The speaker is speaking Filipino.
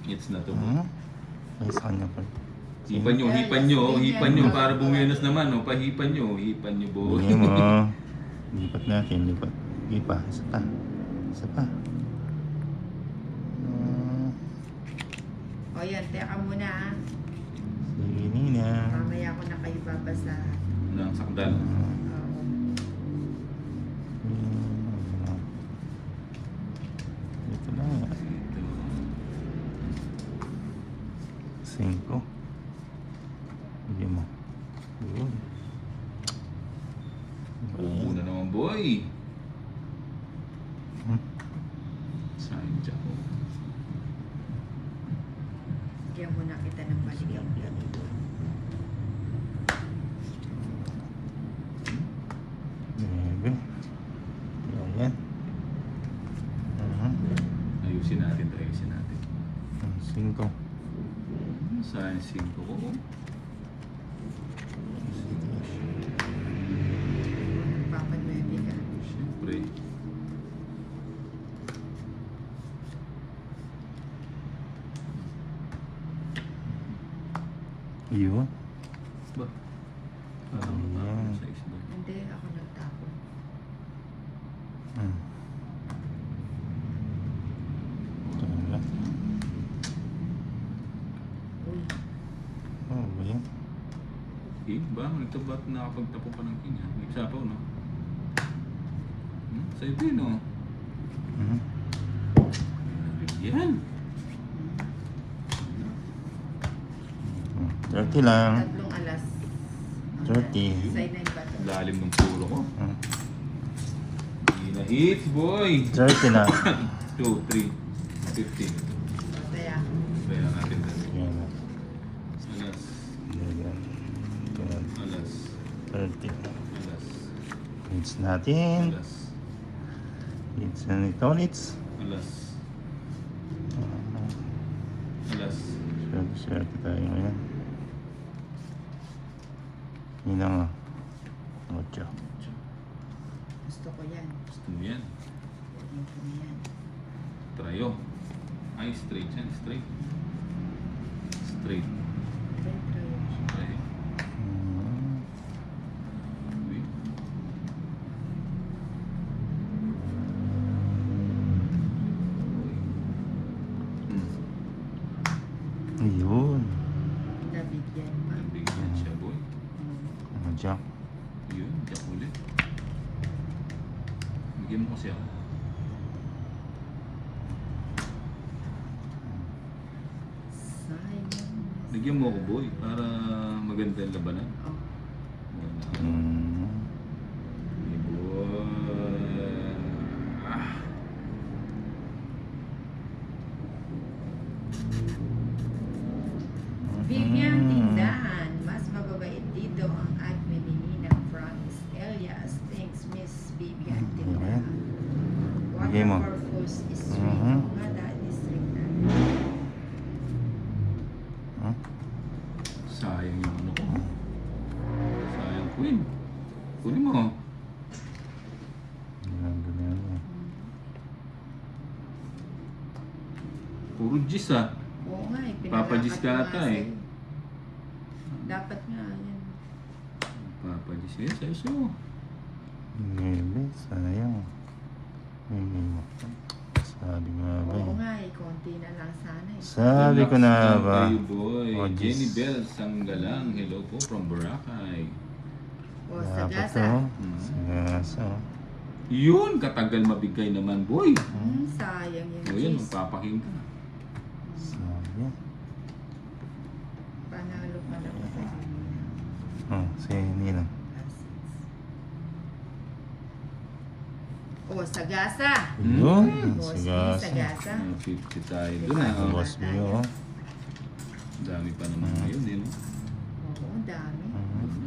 It's na to. Ay, sa kanya pa. Hipan nyo, para bumiyanas naman, no? Pahipan nyo boy. Hindi mo. Lipat natin, lipat. Ipa, isa pa. Isa pa. O yan, teka muna ah. Sige, Nina. Mamaya ko na kayo babasahan. Nang sakdal. Oo. Ito na. Ito. 5. Hindi mo. Yun. Oo na naman boy. Hmm. Sayang dyan ko. Bigyan muna kita ng balikan. Bebe. Ayan. Ayusin natin. 5. Sayang 5 ko. Papanuebe ka. Siyempre. Yun. Ba? Ayan. Sa isda. Hindi, ako nagtapon. Ito na lang. Uy, Oh, ba yan? King ba? Nagtabat nakapagtapo pa ng king ha? Nagsapaw no? Sa'yo din no? Yan! 30 lang. tatlong alas. 30. Side 9 ba ito? Lalim ng pulo ko. Hindi na hits boy! 30 na. 2, 3, 15. Kaya, Kaya natin dali. Yan. Alas. Yan. Alas. 30. Alas. Hits natin. Alas. Hits na nito. Hits. Alas. Alas. Swerte tayo ngayon. Yun na nga. 8. gusto ko yan. Gusto mo yan? Gusto ko yan. Trayo. Ay, straight yan. Straight. Straight. Retro yun. Trayo. Uy. Yun. Nabigyan pa. Nabigyan siya boy. Jack. Yun, diyak ulit. Bigyan mo kasi ako. Sayang. Bigyan mo ako boy, para maganda yung labanan. Oh, Wala. Hey, boy. Ah. Bigyang tindahan. Mas mababait dito ang admin ni Ninang Franz Elias. Thanks, Miss Bigyang Tindahan. Bigay mo. Water for Foods Street. Mhm. Nga dahil district na. Sayang yung ano ko. Sayang queen. Kunin mo. Ganyan. Puro G's ah. Oo nga eh. Papa G's ka pinalakat ata nga eh. sa'yo. Dapat nga yan. Papa G's yan sa'yo sa'yo. Bebe, sayang. Bebe mo. Sabi nga ba Oo eh. nga eh. Konti na lang sana eh. Sabi ko na Relax ba? lang kayo, boy. Oh, Jenny Diyos. Bell Sanggalang. Hello po from Boracay. O, Dapat sagasa. to. Mm. Sagasa. Yun, katagal mabigay naman, boy. Sayang yung O yun, cheese. magpapaking ka. Sabi. Panalo pa lang sa Si Nina. O, sagasa. Yun. Boss B, Sagasa. sagasa. 50 tayo dun ah. Ang boss mo yun. Dami pa naman ngayon, din. Oo, dami. Mhm.